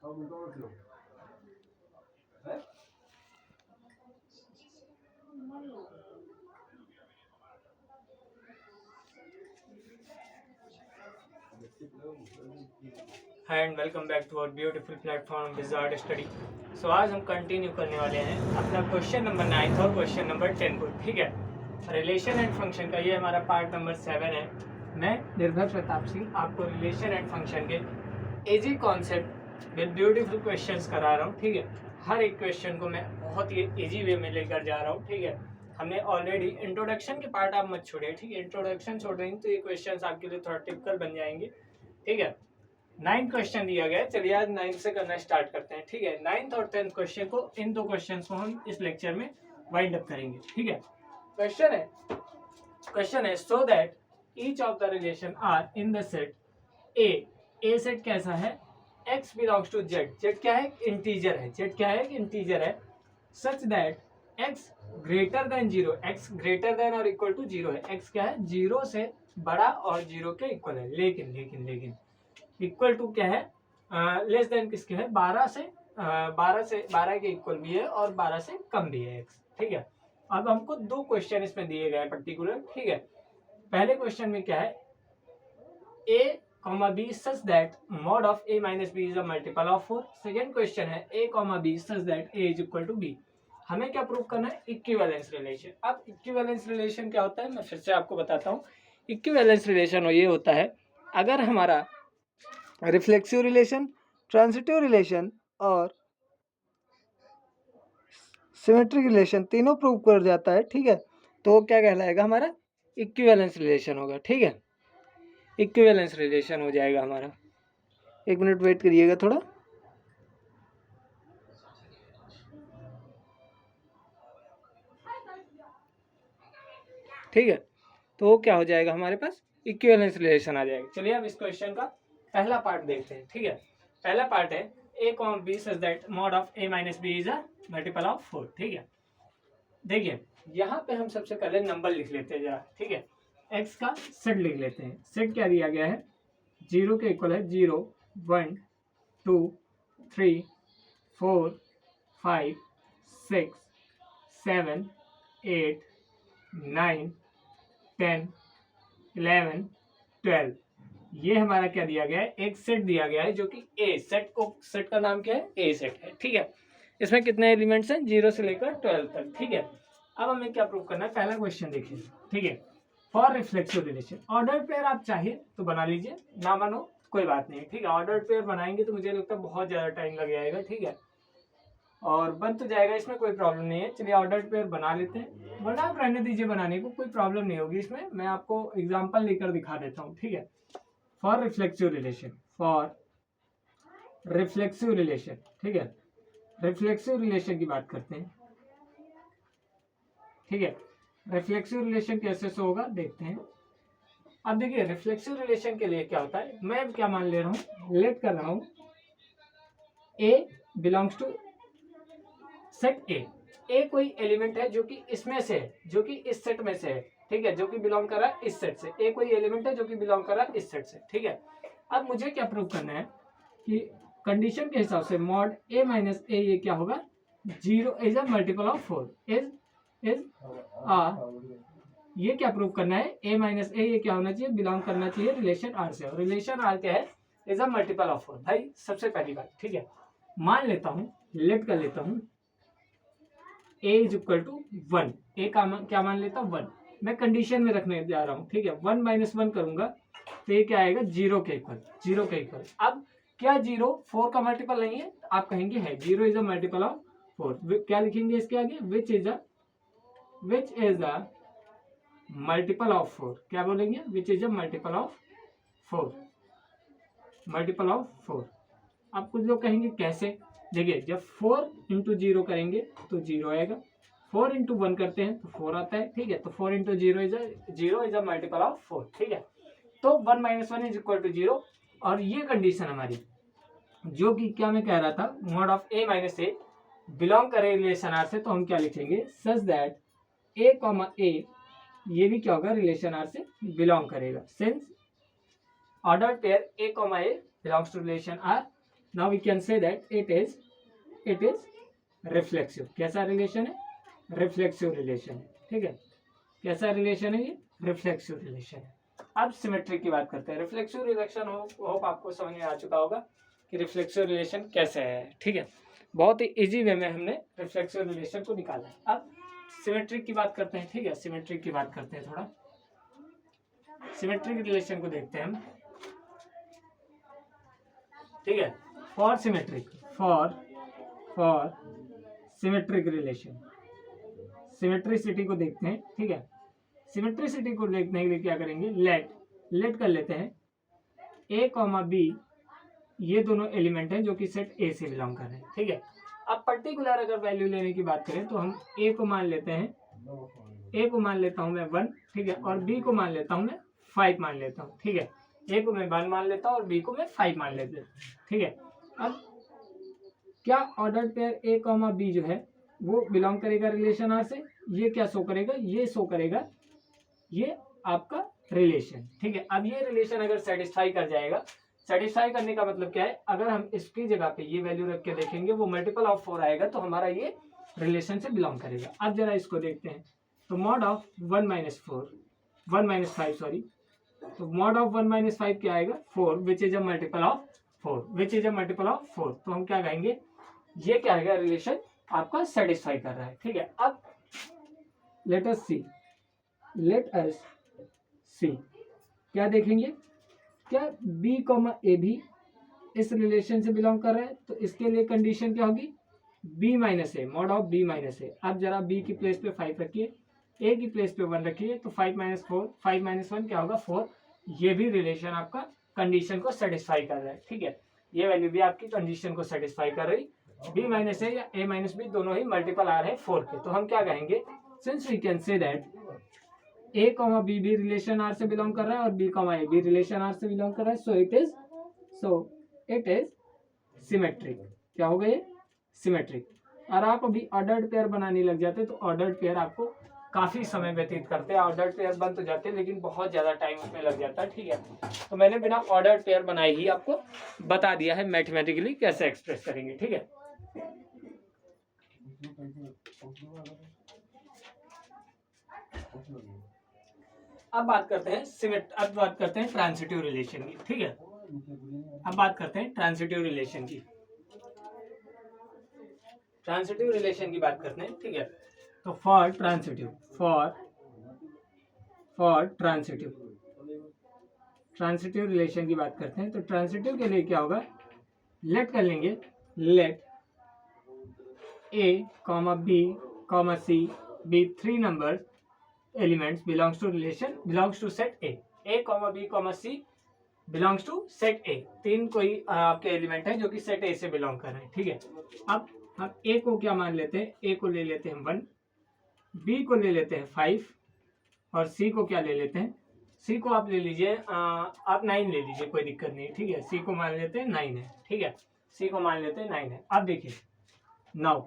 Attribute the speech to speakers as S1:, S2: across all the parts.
S1: And welcome back to our beautiful platform wizard study. So आज हम continue करने वाले हैं अपना क्वेश्चन नंबर 9 और क्वेश्चन नंबर 10 को। ठीक है, रिलेशन एंड फंक्शन का ये हमारा पार्ट नंबर 7 है। मैं निर्भय प्रताप सिंह आपको रिलेशन एंड फंक्शन के easy concept with beautiful questions करा रहा हूँ। ठीक है, हर एक क्वेश्चन को मैं बहुत ही इजी वे में लेकर जा रहा हूँ। ठीक है, हमने ऑलरेडी इंट्रोडक्शन के पार्ट आप मत छोड़िए। ठीक है, इंट्रोडक्शन छोड़ रही तो ये क्वेश्चंस आपके लिए थोड़ा टिपिकल बन जाएंगे। ठीक है, 9 क्वेश्चन दिया गया है। चलिए आज 9 से करना स्टार्ट करते हैं। ठीक है, 9th और 10th क्वेश्चन को, इन दो क्वेश्चन को हम इस लेक्चर में वाइंड अप करेंगे। ठीक है, क्वेश्चन है so that each of the relation R in the set A set कैसा है, x belongs to z। z क्या है, इंटीजर है। z क्या है, इंटीजर है। Such that x greater than 0, x greater than और इक्वल टू 0 है। x क्या है, 0 से बड़ा और 0 के इक्वल है। लेकिन इक्वल टू क्या है, लेस देन किसके है, 12 के इक्वल भी है और 12 से कम भी है x। ठीक है, अब हमको दो क्वेश्चन इसमें दिए गए हैं पर्टिकुलर। ठीक है, पहले क्वेश्चन में क्या है, a, b such that mod of a minus b is a multiple of 4। Second question है a, b such that a is equal to b। हमें क्या प्रूव करना है, इक्विवेलेंस रिलेशन। अब इक्विवेलेंस रिलेशन क्या होता है, मैं फिर से आपको बताता हूँ। इक्विवेलेंस रिलेशन ये होता है, अगर हमारा रिफ्लेक्सिव रिलेशन, ट्रांजिटिव रिलेशन और सिमेट्रिक रिलेशन तीनों प्रूव कर जाता है। ठीक है, तो क्या कहलाएगा, हमारा इक्विवेलेंस रिलेशन होगा। ठीक है, इक्विवेलेंस रिलेशन हो जाएगा हमारा। एक मिनट वेट करिएगा थोड़ा। ठीक है, तो क्या हो जाएगा, हमारे पास इक्विवेलेंस रिलेशन आ जाएगा। चलिए अब इस क्वेश्चन का पहला पार्ट देखते हैं। ठीक है, पहला पार्ट है a, b such that mod of a minus b is a multiple of 4। ठीक है, देखिए यहाँ पे हम सबसे पहले नंबर लिख लेते हैं जरा। ठीक है, x का सेट लिख लेते हैं। सेट क्या दिया गया है, 0 के इक्वल है 0, 1, 2, 3, 4, 5, 6, 7, 8, 9, 10, 11, 12। ये हमारा क्या दिया गया है, एक सेट दिया गया है जो कि ए सेट को, सेट का नाम क्या है, ए सेट है। ठीक है, इसमें कितने एलिमेंट्स हैं, 0 से लेकर 12 तक। ठीक है, अब हमें क्या प्रूव करना है, पहला क्वेश्चन देखिए। ठीक है, for reflexive relation order pair आप चाहिए तो बना लीजिए, ना मानो कोई बात नहीं। ठीक है, ऑर्डर पेयर बनाएंगे तो मुझे लगता है बहुत ज़्यादा टाइम लग जाएगा। ठीक है, और बन तो जाएगा, इसमें कोई प्रॉब्लम नहीं है। चलिए ऑर्डर पेयर बना लेते हैं, वरना आप रहने दीजिए बनाने को, कोई प्रॉब्लम नहीं होगी इसमें। मैं आपको एग्जाम्पल लेकर दिखा देता हूँ। ठीक है, फॉर रिफ्लेक्सिव रिलेशन, ठीक है, रिफ्लेक्सिव रिलेशन की बात करते हैं। ठीक है, रिफ्लेक्सिव रिलेशन कैसे से होगा देखते हैं। अब देखिए रिफ्लेक्सिव रिलेशन के लिए क्या होता है, मैं क्या मान ले रहा हूँ, लेट कर रहा हूँ ए बिलोंग्स टू सेट ए कोई एलिमेंट है जो कि इसमें से है, जो कि इस सेट में से है। ठीक है, जो कि बिलोंग कर रहा है इस सेट से। ए कोई एलिमेंट है जो कि बिलोंग कर रहा है इस सेट से। ठीक है, अब मुझे क्या प्रूव करना है कि कंडीशन के हिसाब से मॉड ए माइनस ए ये क्या होगा, 0 is a multiple of 4 is ये क्या प्रूव करना है, ए माइनस ए ये क्या होना चाहिए, बिलोंग करना चाहिए रिलेशन आर से। और रिलेशन आर क्या है, इज अ मल्टीपल ऑफ 4। भाई सबसे पहली बात, ठीक है, मान लेता हूँ, लेट कर लेता हूँ a इज इक्वल टू 1। ए का क्या मान लेता हूँ, 1। मैं कंडीशन में रखने जा रहा हूँ। ठीक है, 1 माइनस 1 करूंगा तो ये क्या आएगा, 0 के इक्वल। अब क्या 0 4 का मल्टीपल नहीं है, आप कहेंगे है, 0 इज अ मल्टीपल ऑफ 4। क्या लिखेंगे इसके आगे, which is a multiple of 4। क्या बोलेंगे, which is a multiple of 4। अब कुछ लोग कहेंगे कैसे, देखिए जब 4 इंटू 0 करेंगे तो 0 आएगा, 4 इंटू 1 करते हैं तो 4 आता है। ठीक है, तो 4 into 0 is a multiple of 4। ठीक है, तो 1 माइनस 1 इज इक्वल टू 0। और ये कंडीशन हमारी, जो कि क्या मैं कह रहा था, mod of A minus A belong करे रिलेशन आर से, तो हम क्या लिखेंगे, सच दैट ए कॉमा ए ये भी क्या होगा, रिलेशन आर से बिलोंग करेगा। Since order pair A comma A belongs to relation R, now we can say that it is reflexive. कैसा रिलेशन है? रिफ्लेक्सिव रिलेशन है, ठीक है। कैसा रिलेशन है ये? रिफ्लेक्सिव रिलेशन है। अब सिमेट्रिक की बात करते हैं। रिफ्लेक्सिव रिलेशन होप आपको समझ में आ चुका होगा कि रिफ्लेक्सिव रिलेशन कैसे है, ठीक है। बहुत ही इजी वे में हमने रिफ्लेक्सिव रिलेशन को निकाला है। अब सिमेट्रिक की बात करते हैं, ठीक है। सिमेट्रिक की बात करते हैं, थोड़ा सिमेट्रिक रिलेशन को देखते हैं हम, ठीक है। फॉर सिमेट्रिक रिलेशन, सिमेट्रिसिटी को देखते हैं, ठीक है। सिमेट्रिसिटी को देखने के लिए क्या करेंगे? लेट कर लेते हैं a, b, ये दोनों एलिमेंट हैं जो कि सेट ए से बिलोंग कर रहे हैं, ठीक है। अब पर्टिकुलर अगर वैल्यू लेने की बात करें तो हम a को मान लेते हैं, a को मान लेता हूं मैं 1, ठीक है, और b को मान लेता हूं मैं 5 मान लेता हूं, ठीक है। a को मैं 1 मान लेता हूं और b को मैं 5 मान लेता हूं, ठीक है। अब क्या ऑर्डर्ड पेयर a, b जो है वो बिलोंग करेगा रिलेशन आर से? ये क्या शो करेगा? ये शो करेगा ये आपका रिलेशन, ठीक है। अब ये रिलेशन अगर सेटिस्फाई कर जाएगा, सेटिस्फाई करने का मतलब क्या है? अगर हम इसकी जगह पे ये वैल्यू रख के देखेंगे वो मल्टीपल ऑफ 4 आएगा तो हमारा ये रिलेशन से बिलोंग करेगा। अब जरा इसको देखते हैं, तो मॉड ऑफ 1 - 5 सॉरी, तो मॉड ऑफ 1 - 5 क्या आएगा? 4 which is a multiple of 4, तो हम क्या कहेंगे? ये क्या आएगा? रिलेशन आपका सेटिस्फाई कर रहा है, ठीक है। अब लेट अस सी क्या देखेंगे? क्या b, a भी इस रिलेशन से बिलोंग कर रहा है? तो इसके लिए कंडीशन क्या होगी? b - a, mod of b - a। अब जरा b की प्लेस पे 5 रखिए, a की प्लेस पे 1 रखिए, तो 5 - 4, 5 - 1 क्या होगा? 4। ये भी रिलेशन आपका कंडीशन को सेटिस्फाई कर रहा है, ठीक है। ये वैल्यू भी आपकी कंडीशन को सेटिस्फाई कर रही। b - a या a - b दोनों ही मल्टीपल आ रहे हैं 4 के, तो हम क्या कहेंगे? Since we can say that a, b भी रिलेशन r से बिलोंग कर रहा है और b, a भी रिलेशन r से बिलोंग कर रहा है, सो इट इज सिमेट्रिक। क्या होगा ये? सिमेट्रिक। और आप अभी ऑर्डर्ड पेयर बनाने लग जाते तो ऑर्डर्ड पेयर आपको काफी समय व्यतीत करते हैं। ऑर्डर्ड पेयर बन तो जाते हैं लेकिन बहुत ज्यादा टाइम उसमें लग जाता है, ठीक है। तो मैंने बिना ऑर्डर्ड पेयर बनाए ही आपको बता दिया है मैथमेटिकली कैसे एक्सप्रेस करेंगे, ठीक है। अब बात करते हैं ट्रांसिटिव रिलेशन की, ठीक है। अब बात करते हैं ट्रांसिटिव रिलेशन की। ट्रांसिटिव रिलेशन की बात करते हैं, ठीक है। तो फॉर ट्रांसिटिव रिलेशन की बात करते हैं, तो ट्रांसिटिव के लिए क्या होगा? लेट कर लेंगे, late a, b, c be 3 numbers elements belongs to set a, b, c belongs to set a। 3 कोई आपके एलिमेंट है जो कि सेट a से बिलोंग कर रहे हैं, ठीक है। अब हम a को क्या मान लेते हैं? a को ले लेते हैं 1, b को ले लेते हैं 5 और c को क्या ले लेते हैं? c को आप ले लीजिए, आप 9 ले लीजिए, कोई दिक्कत नहीं, ठीक है। c को मान लेते हैं 9 है, ठीक है। c को मान लेते हैं 9 है। अब देखिए now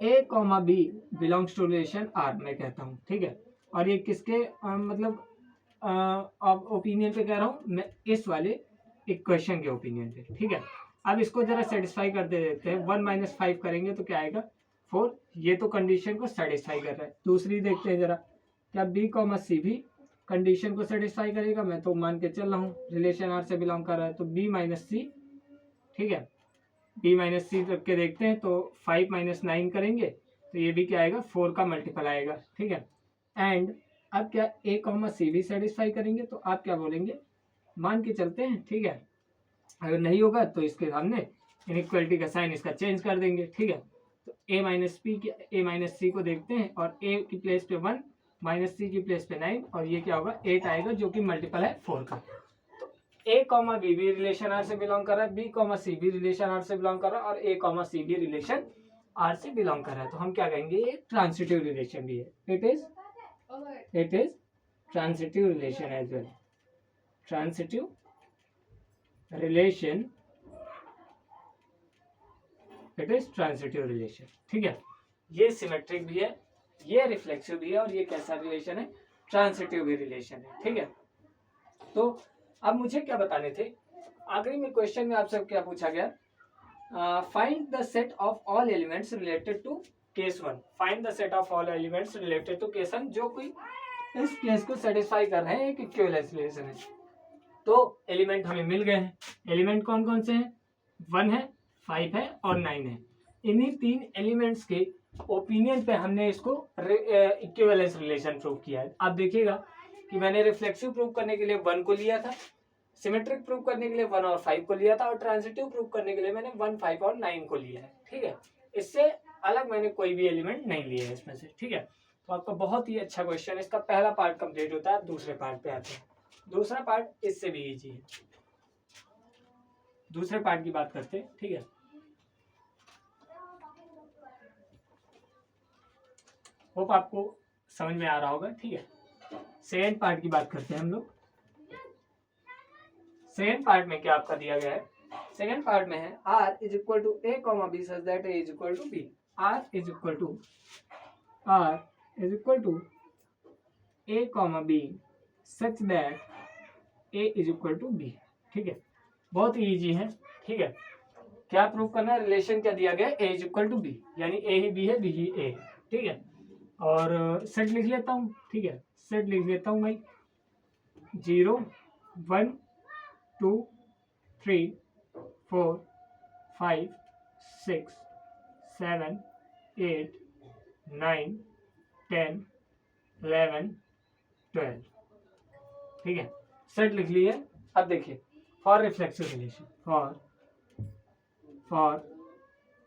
S1: a, b belongs to relation r, मैं कहता हूँ, ठीक है। और ये किसके मतलब ओपिनियन पे कह रहा हूँ मैं? इस वाले इक्वेशन के ओपिनियन पे, ठीक है। अब इसको जरा सेटिस्फाई कर देते हैं। 1 - 5 करेंगे तो क्या आएगा? 4। ये तो कंडीशन को सेटिस्फाई कर रहा है। दूसरी देखते हैं जरा, क्या b, c भी कंडीशन को सेटिस्फाई करेगा? मैं तो मान के चल रहा हूँ रिलेशन r से बिलोंग कर रहा है, तो b - c, ठीक है। b - c रख के देखते हैं, तो 5 - 9 करेंगे तो ये भी क्या आएगा? 4 का मल्टीपल आएगा, ठीक है। एंड अब क्या a, c भी सेटिस्फाई करेंगे? तो आप क्या बोलेंगे? मान के चलते हैं, ठीक है। अगर नहीं होगा तो इसके सामने इनइक्वालिटी का साइन इसका चेंज कर देंगे, ठीक है। तो a - c को देखते हैं, और a की प्लेस पे 1, -c की प्लेस पे 9, और ये क्या होगा? 8 आएगा जो कि मल्टीपल है 4 का। तो a, b भी रिलेशन r से बिलोंग कर रहा है, b, c भी रिलेशन r से बिलोंग कर रहा है, और a, c भी रिलेशन r से बिलोंग कर रहा है। तो हम क्या कहेंगे? ये ट्रांसिटिव रिलेशन भी है। It is transitive relation as well. Transitive relation, it is transitive relation, ठीक है। ये सिमेट्रिक भी है, ये रिफ्लेक्सिव भी है, और ये कैसा रिलेशन है? ट्रांसिटिव भी रिलेशन है, ठीक है। तो अब मुझे क्या बताने थे, आखिरी में क्वेश्चन में आपसे क्या पूछा गया, find the set of all elements related to case 1। Find the set of all elements related to case 1, जो कोई इस केस को सेटिस्फाई कर रहे हैं, एक इक्विवेलेंस रिलेशन है। तो एलिमेंट हमें मिल गए हैं। एलिमेंट कौन कौन से हैं, 1 है, 5 है और 9 है। इन्हीं 3 एलिमेंट्स के ओपिनियन पे हमने इसको इक्विवेलेंस रिलेशन प्रूव किया है। आप देखिएगा कि मैंने रिफ्लेक्सिव प्रूव करने के लिए 1 को लिया था, सिमेट्रिक प्रूव करने के लिए 1 और 5 को लिया था, और ट्रांजिटिव प्रूव करने के लिए मैंने 1, 5 और 9 को लिया है। ठीक है, इससे अलग मैंने कोई भी एलिमेंट नहीं लिया है इसमें से। ठीक है, तो आपका बहुत ही अच्छा क्वेश्चन, इसका पहला पार्ट कंप्लीट होता है। दूसरे पार्ट पे आते हैं। दूसरा पार्ट इससे भी इजी है। दूसरे पार्ट की बात करते हैं। ठीक है, होप आपको समझ में आ रहा होगा। ठीक है, सेकंड पार्ट की बात करते हैं हम लोग। सेकंड पार्ट में क्या आपका दिया गया है, सेकंड पार्ट में है r is equal to a comma b such that a is equal to b। r is equal to a comma b such that a is equal to b। ठीक है, बहुत ही ईजी है। ठीक है, क्या prove करना है, रिलेशन क्या दिया गया है, a is equal to b, यानी a ही b है, b ही a। ठीक है, और सेट लिख लेता हूँ। ठीक है, सेट लिख लेता हूँ भाई, 0 1 2 3 4 5 6 7 8 9 10 11 12। ठीक है, सेट लिख लिए। अब देखिए, for reflexive relation, for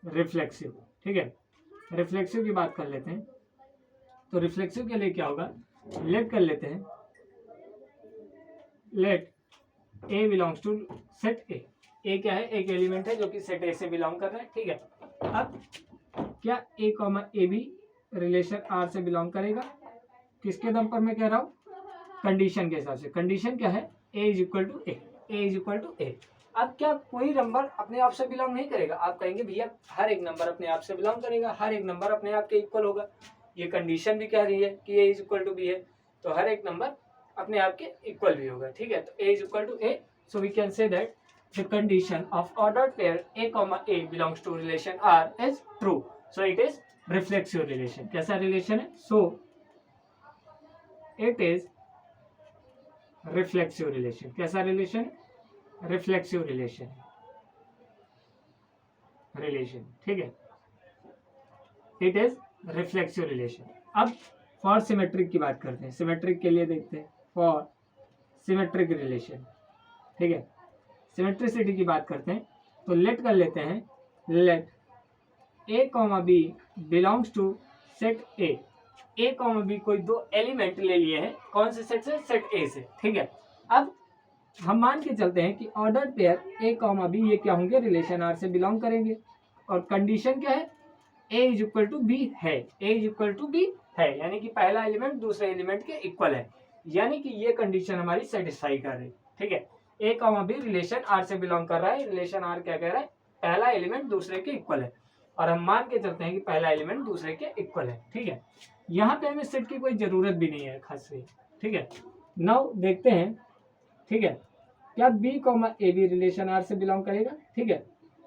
S1: reflexive. ठीक है, रिफ्लेक्सिव की बात कर लेते हैं। तो रिफ्लेक्सिव के लिए क्या होगा, लेट कर लेते हैं, let A belongs to set A. A क्या है, एक एलिमेंट है जो कि सेट ए से बिलोंग कर रहा है। ठीक है, अब क्या A comma A B relation R से बिलोंग करेगा, किसके दम पर मैं कह रहा हूँ, कंडीशन के हिसाब से। कंडीशन क्या है, A is equal to A, A is equal to A. अब क्या कोई नंबर अपने आप से बिलोंग नहीं करेगा, आप कहेंगे भैया हर एक नंबर अपने आप से बिलोंग करेगा, हर एक नंबर अपने आप के इक्वल होगा। ये कंडीशन भी कह रही है कि ए इज इक्वल टू बी है, तो हर एक नंबर अपने आप के इक्वल भी होगा। ठीक है, तो A is equal to A, so we can say that the condition of ordered pair a comma a belongs to relation r is true, so it is reflexive relation. कैसा relation है, so it is reflexive relation. कैसा relation, reflexive relation. ठीक है, it is reflexive relation. अब for symmetric की बात करते हैं। सिमेट्रिक के लिए देखते हैं, फॉर सिमेट्रिक रिलेशन। ठीक है, सिमेट्रिसिटी की बात करते हैं, तो लेट कर लेते हैं, let A comma B belongs to set A. A comma B कोई 2 एलिमेंट ले लिए हैं, कौन से सेट से, सेट ए से। ठीक है, अब हम मान के चलते हैं कि ordered pair A comma B ये क्या होंगे, रिलेशन आर से बिलोंग करेंगे, और कंडीशन क्या है, A is equal to B है, A is equal to B है, यानी कि पहला एलिमेंट दूसरे एलिमेंट के इक्वल है, यानी कि ये कंडीशन हमारी सेटिस्फाई कर रही है। ठीक है, ए कॉमा बी रिलेशन आर से बिलोंग कर रहा है, रिलेशन आर क्या कह रहा है, पहला एलिमेंट दूसरे के इक्वल है, और हम मान के चलते हैं कि पहला एलिमेंट दूसरे के इक्वल है। ठीक है, यहाँ पे हमें सेट की कोई जरूरत भी नहीं है खास से। ठीक है, नाउ देखते हैं। ठीक है, क्या B comma A B relation R से बिलोंग करेगा। ठीक है,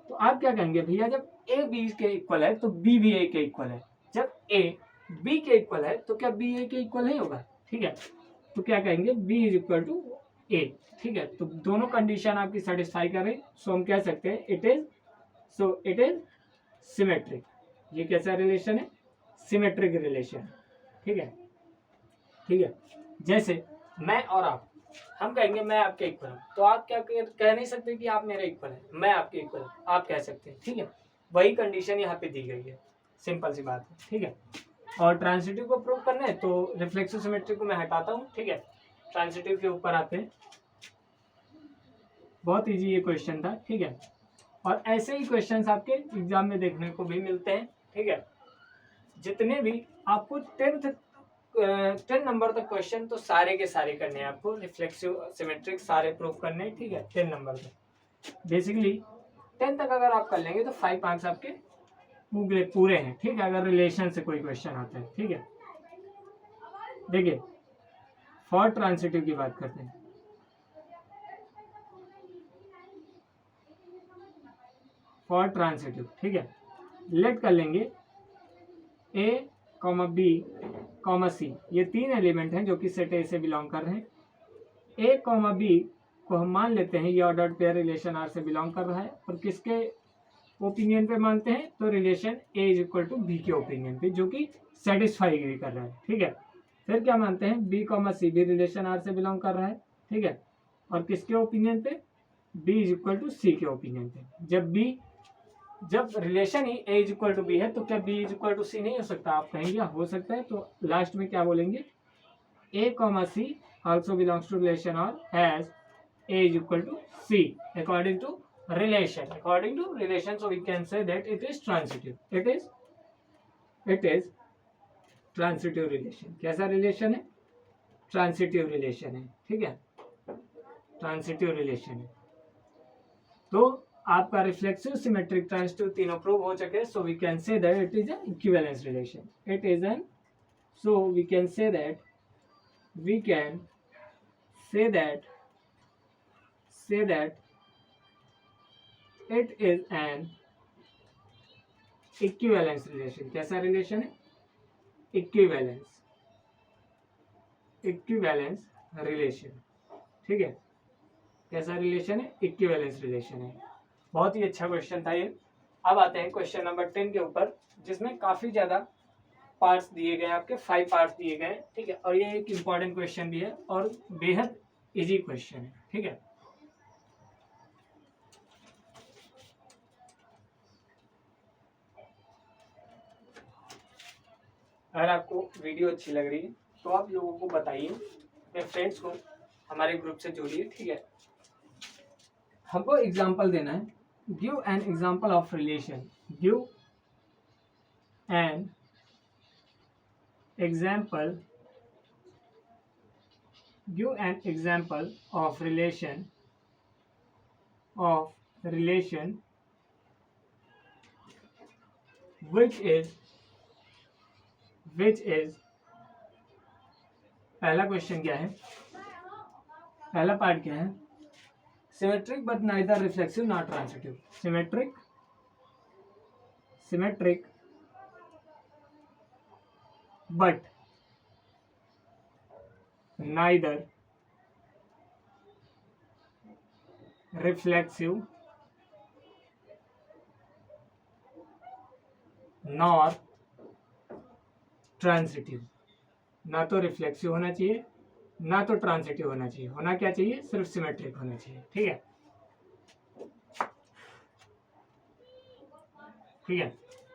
S1: तो आप क्या कहेंगे, भैया जब ए बी के इक्वल है तो बी भी ए के इक्वल है, जब ए बी के इक्वल है तो क्या बी ए के इक्वल नहीं होगा। ठीक है, तो क्या कहेंगे, बी इज इक्वल टू ए। ठीक है, तो दोनों कंडीशन आपकी सेटिस्फाई कर रही, सो हम कह सकते हैं इट इज सिमेट्रिक। ये कैसा रिलेशन है, सिमेट्रिक रिलेशन। ठीक है, ठीक है, जैसे मैं और आप, हम कहेंगे मैं आपके इक्वल हूँ, तो आप क्या कह नहीं सकते कि आप मेरे इक्वल हैं, मैं आपके इक्वल हूँ, आप कह सकते हैं। ठीक है, वही कंडीशन यहाँ पे दी गई है, सिंपल सी बात है। ठीक है, और ट्रांसिटिव को प्रूव करना है तो रिफ्लेक्सिव सिमेट्री को मैं हटाता हूँ। ठीक है, ट्रांसिटिव के ऊपर आते हैं। बहुत इजी ये क्वेश्चन था। ठीक है, और ऐसे ही क्वेश्चंस आपके एग्जाम में देखने को भी मिलते हैं। ठीक है, जितने भी आपको 10 नंबर तक क्वेश्चन तो सारे के सारे करने हैं आपको, रिफ्लेक्सिव सिमेट्रिक सारे प्रूव करने हैं। ठीक है, 10 नंबर तक, बेसिकली 10 तक अगर आप कर लेंगे तो 5 मार्क्स आपके पूरे हैं। ठीक है, अगर रिलेशन से कोई क्वेश्चन आता है। ठीक है, देखिए फॉर ट्रांसिटिव की बात करते हैं। फॉर ट्रांसिटिव, ठीक है। लेट कर लेंगे ए कॉमा बी कॉमा सी, ये तीन एलिमेंट हैं जो कि सेट ए से बिलोंग कर रहे हैं। ए कॉमा बी को हम मान लेते हैं ये ऑर्डर्ड पेयर रिलेशन आर से बिलोंग कर रहा है, और किसके ओपिनियन पे मानते हैं, तो relation A is equal to B के ओपिनियन पे, जो कि सेटिस्फाई भी कर रहा है, ठीक है। फिर क्या मानते हैं, बी कॉमा सी भी रिलेशन आर से बिलोंग कर रहा है, ठीक है, और किसके ओपिनियन पे, B is equal to C के ओपिनियन पे। जब रिलेशन ही A is equal to B है तो क्या B is equal to C नहीं हो सकता, आप कहेंगे हो सकता है, तो लास्ट में क्या बोलेंगे, A comma C also belongs to relation और has A is equal to C according to relation, so we can say that it is transitive, it is transitive relation। कैसा रिलेशन है, ट्रांसिटिव रिलेशन है, ठीक है, transitive relation है। तो आपका reflexive, symmetric, transitive तीनों प्रूव हो चुके, so we can say that it is an equivalence relation, it is an, so we can say that it is an equivalence relation। कैसा रिलेशन है, इक्विवेलेंस रिलेशन, ठीक है, कैसा रिलेशन है, equivalence relation है। बहुत ही अच्छा क्वेश्चन था ये। अब आते हैं क्वेश्चन नंबर 10 के ऊपर, जिसमें काफी ज्यादा पार्ट्स दिए गए हैं, आपके 5 पार्ट्स दिए गए हैं, ठीक है, और ये एक इम्पॉर्टेंट क्वेश्चन भी है और बेहद इजी क्वेश्चन है, ठीक है। अगर आपको वीडियो अच्छी लग रही है तो आप लोगों को बताइए, अपने फ्रेंड्स को हमारे ग्रुप से जोड़िए, ठीक है। हमको एग्जांपल देना है, give an example of relation, give an example of relation which is पहला क्वेश्चन क्या है, पहला पार्ट क्या है, symmetric but neither reflexive not transitive, symmetric but neither reflexive nor transitive, ना तो रिफ्लेक्सिव होना चाहिए ना तो ट्रांसिटिव होना चाहिए, होना क्या चाहिए, सिर्फ सिमेट्रिक होना चाहिए, ठीक है, ठीक है।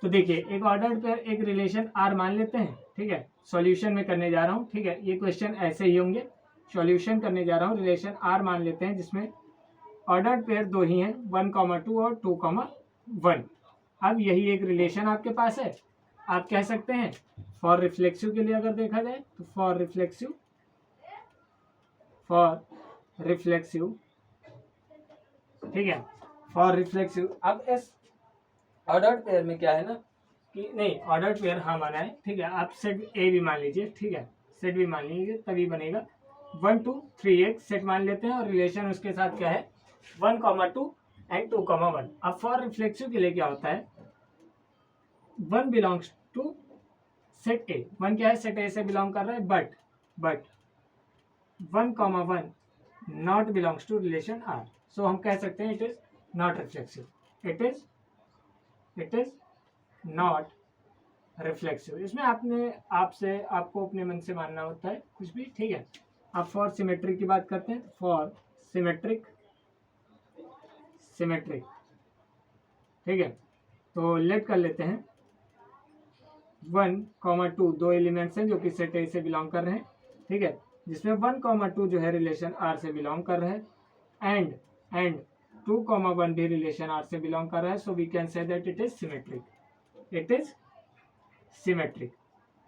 S1: तो देखिए एक ऑर्डर्ड पेयर एक रिलेशन आर मान लेते हैं, ठीक है, सॉल्यूशन में करने जा रहा हूँ, ठीक है, ये क्वेश्चन ऐसे ही होंगे, सॉल्यूशन करने जा रहा हूँ, रिलेशन आर मान लेते हैं जिसमें ऑर्डर्ड पेयर दो ही हैं, 1,2 और 2,1। अब यही एक रिलेशन आपके पास है, आप कह सकते हैं फॉर रिफ्लेक्सिव के लिए अगर देखा जाए तो फॉर रिफ्लेक्सिव, ठीक है, फॉर रिफ्लेक्सिव। अब इस ऑर्डर्ड पेयर में क्या है ना कि नहीं, ऑर्डर्ड पेयर हाँ माना है, ठीक है, आप सेट ए भी मान लीजिए, ठीक है, सेट भी मान लीजिए तभी बनेगा, 1 2 3 एक सेट मान लेते हैं और रिलेशन उसके साथ क्या है, 1,2 एंड 2,1। अब फॉर रिफ्लेक्सिव के लिए क्या होता है, 1 बिलोंग्स टू सेट ए, 1 क्या है, सेट ए से बिलोंग कर रहा है, but 1,1 not belongs to relation R, so हम कह सकते हैं it is not reflexive, it is not reflexive. इसमें आपको अपने मन से मानना होता है कुछ भी, ठीक है। अब फॉर सिमेट्रिक की बात करते हैं, फॉर सिमेट्रिक, ठीक है, तो लेट कर लेते हैं 1,2 दो एलिमेंट्स हैं जो कि सेट ए से बिलोंग कर रहे हैं, ठीक है, जिसमें 1,2 जो है रिलेशन आर से बिलोंग कर रहा है एंड 2,1 भी रिलेशन आर से बिलोंग कर रहा है, so we can say that it is symmetric,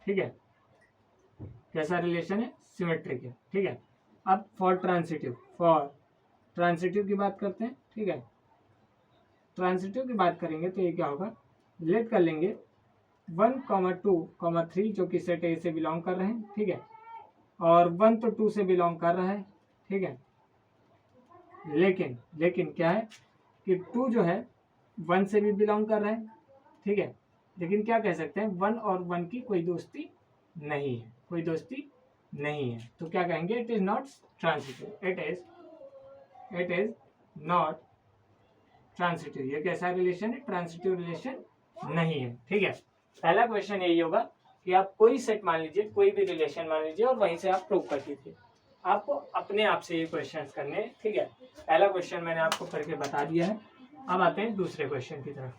S1: ठीक है, कैसा रिलेशन है, सिमेट्रिक है, ठीक है। अब फॉर ट्रांसिटिव की बात करते हैं, ठीक है, ट्रांसिटिव की बात करेंगे तो ये क्या होगा, लेट कर लेंगे 1,2,3 जो कि सेट ए से बिलोंग कर रहे हैं, ठीक है, और 1 तो 2 से बिलोंग कर रहा है, ठीक है, लेकिन क्या है कि 2 जो है 1 से भी बिलोंग कर रहे हैं, ठीक है, लेकिन क्या कह सकते हैं 1 और 1 की कोई दोस्ती नहीं है, कोई दोस्ती नहीं है, तो क्या कहेंगे it is not transitive, it is not transitive. ये कैसा रिलेशन है, ट्रांसिटिव रिलेशन नहीं है, ठीक है। पहला क्वेश्चन यही होगा कि आप कोई सेट मान लीजिए, कोई भी रिलेशन मान लीजिए और वहीं से आप प्रूव कर दीजिए। आपको अपने आप से ये क्वेश्चंस करने हैं, ठीक है। पहला क्वेश्चन मैंने आपको करके बता दिया है। अब आते हैं दूसरे क्वेश्चन की तरफ।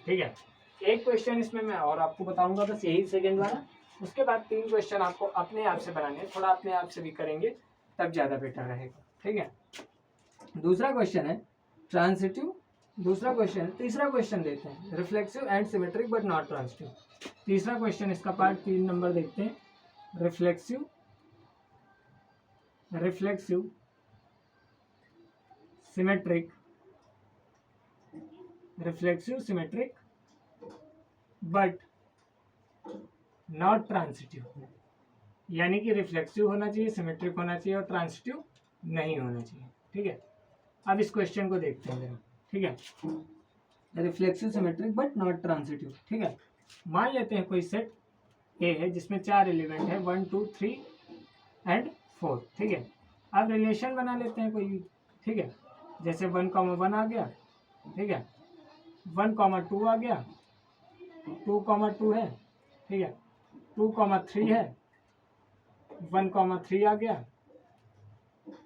S1: ठीक है, एक क्वेश्चन इसमें मैं और आपको बताऊंगा, बस यही सेकंड वाला। उसके बाद 3 क्वेश्चन आपको अपने आप से बनाने हैं, थोड़ा अपने आप से भी करेंगे तब ज़्यादा बेटर रहेगा, ठीक है। दूसरा क्वेश्चन है ट्रांसिटिव, दूसरा क्वेश्चन, तीसरा क्वेश्चन देखते हैं reflexive and symmetric but not transitive. तीसरा क्वेश्चन इसका पार्ट 3 नंबर देखते हैं, reflexive symmetric, reflexive symmetric but not transitive, यानी कि रिफ्लेक्सिव होना चाहिए, सिमेट्रिक होना चाहिए और ट्रांसिटिव नहीं होना चाहिए, ठीक है। अब इस क्वेश्चन को देखते हैं जरा, ठीक है। Reflexive symmetric but not transitive, ठीक है। मान लेते हैं कोई सेट ए है जिसमें 4 एलिमेंट है 1 2 3 एंड 4, ठीक है। अब रिलेशन बना लेते हैं कोई भी, ठीक है, जैसे 1,1 आ गया, ठीक है, 1,2 आ गया, 2,2 है, ठीक है, 2,3 है, 1,3 आ गया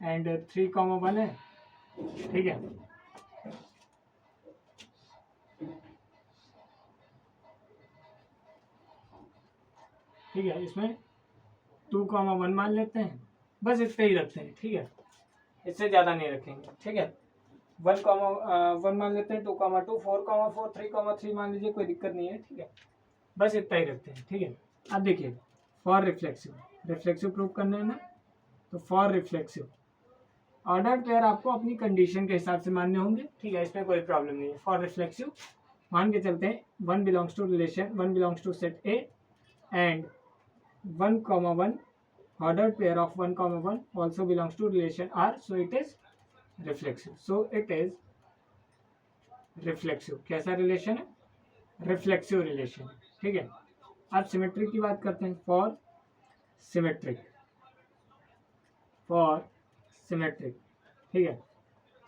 S1: एंड 3,1 है, ठीक है। ठीक है, इसमें 2,1 मान लेते हैं, बस इतना ही रखते हैं, ठीक है, इससे ज़्यादा नहीं रखेंगे, ठीक है। 1,1 मान लेते हैं, 2,2, 4,4, 3,3 मान लीजिए, कोई दिक्कत नहीं है, ठीक है, बस इतना ही रखते हैं, ठीक है। अब देखिए फॉर रिफ्लेक्सिव प्रूव करना है ना, तो फॉर रिफ्लेक्सिव ऑर्डर्ड पेयर आपको अपनी कंडीशन के हिसाब से मानने होंगे, ठीक है, इसमें कोई प्रॉब्लम नहीं है। फॉर रिफ्लेक्सिव मान के चलते हैं 1 belongs to relation, 1 belongs to set A and 1,1 ordered pair of 1,1 also belongs to relation R, so it is reflexive. So it is reflexive. कैसा रिलेशन है, रिफ्लेक्सिव रिलेशन, ठीक है। अब सिमेट्रिक की बात करते हैं, फॉर सिमेट्रिक, ठीक है।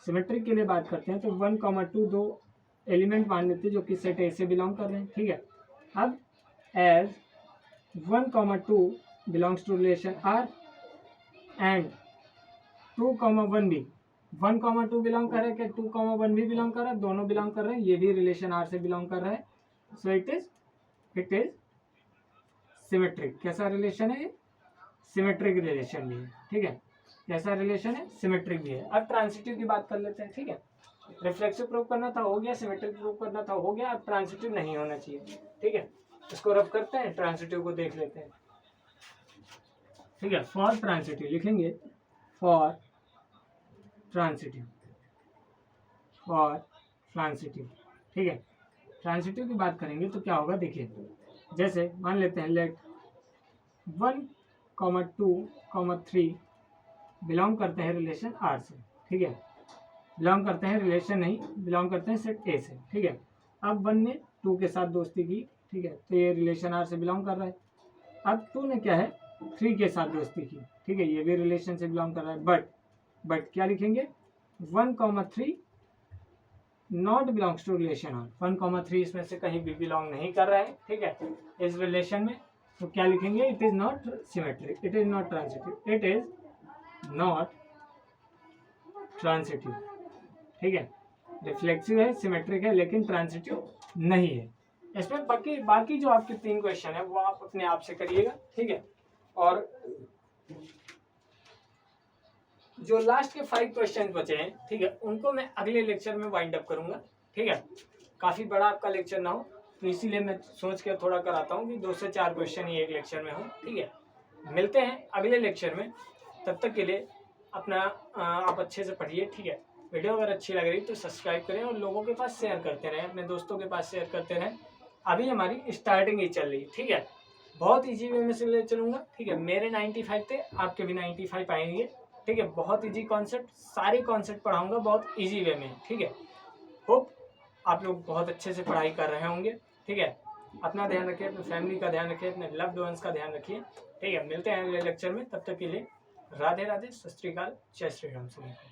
S1: सिमेट्रिक के लिए बात करते हैं तो 1,2 दो एलिमेंट मान लेते हैं जो कि सेट ए से बिलोंग कर रहे हैं, ठीक है। अब as 1,2 belongs to relation R and 2,1 भी 1,2 बिलोंग कर रहा है, क्या 2,1 भी बिलोंग कर रहा है, दोनों बिलोंग कर रहे हैं, ये भी रिलेशन R से बिलोंग कर रहा है, सो इट इज सिमेट्रिक। कैसा रिलेशन है, सिमेट्रिक रिलेशन भी है, ठीक है। कैसा रिलेशन है, सिमेट्रिक भी है। अब ट्रांसिटिव की बात कर लेते हैं, ठीक है। रिफ्लेक्सिव प्रूव करना था, हो गया, सिमेट्रिक प्रूव करना था, हो गया, अब ट्रांसिटिव नहीं होना चाहिए, ठीक है। इसको रब करते हैं, ट्रांसिटिव को देख लेते हैं, ठीक है। फॉर ट्रांसिटिव लिखेंगे, फॉर ट्रांसिटिव, ठीक है। ट्रांसिटिव की बात करेंगे तो क्या होगा, देखिए, जैसे मान लेते हैं लेट 1,2,3 बिलोंग करते हैं रिलेशन आर से, ठीक है, बिलोंग करते हैं रिलेशन नहीं, बिलोंग करते हैं सेट ए से, ठीक है। अब 1 ने 2 के साथ दोस्ती की, ठीक है, तो ये रिलेशन आर से बिलोंग कर रहा है। अब 2 ने क्या है, 3 के साथ दोस्ती की, ठीक है, ये भी रिलेशन से बिलोंग कर रहा है, बट क्या लिखेंगे, 1,3 not belongs to relation R, 1,3 इसमें से कहीं भी बिलोंग नहीं कर रहा है, ठीक है, इस रिलेशन में, तो क्या लिखेंगे, it is not symmetric, it is not transitive, it is not transitive, ठीक है। रिफ्लेक्सिव है, सिमेट्रिक है, लेकिन ट्रांसिटिव नहीं है। इसमें बाकी जो आपके 3 क्वेश्चन है वो आप अपने आप से करिएगा, ठीक है। और जो लास्ट के 5 क्वेश्चन बचे हैं, ठीक है, उनको मैं अगले लेक्चर में वाइंड अप करूंगा, ठीक है। काफ़ी बड़ा आपका लेक्चर ना हो, तो इसीलिए मैं सोच के थोड़ा कराता हूँ कि 2 से 4 क्वेश्चन ही एक लेक्चर में हो, ठीक है। मिलते हैं अगले लेक्चर में, तब तक के लिए अपना आप अच्छे से पढ़िए, ठीक है। वीडियो अगर अच्छी लग रही तो सब्सक्राइब करें और लोगों के पास शेयर करते रहें, अपने दोस्तों के पास शेयर करते रहें। अभी हमारी स्टार्टिंग ही चल रही है, ठीक है। बहुत इजी वे में से ले चलूँगा, ठीक है। मेरे 95 थे, आपके भी 95 आएंगे, ठीक है। बहुत इजी कॉन्सेप्ट, सारे कॉन्सेप्ट पढ़ाऊँगा बहुत इजी वे में, ठीक है। होप आप लोग बहुत अच्छे से पढ़ाई कर रहे होंगे, ठीक है। अपना ध्यान रखिए, अपनी फैमिली का ध्यान रखिए, अपने लव्ड वंस का ध्यान रखिए, ठीक है। मिलते हैं अगले लेक्चर में, तब तक के लिए राधे राधे, सत श्री अकाल, जय श्री राम सभी को।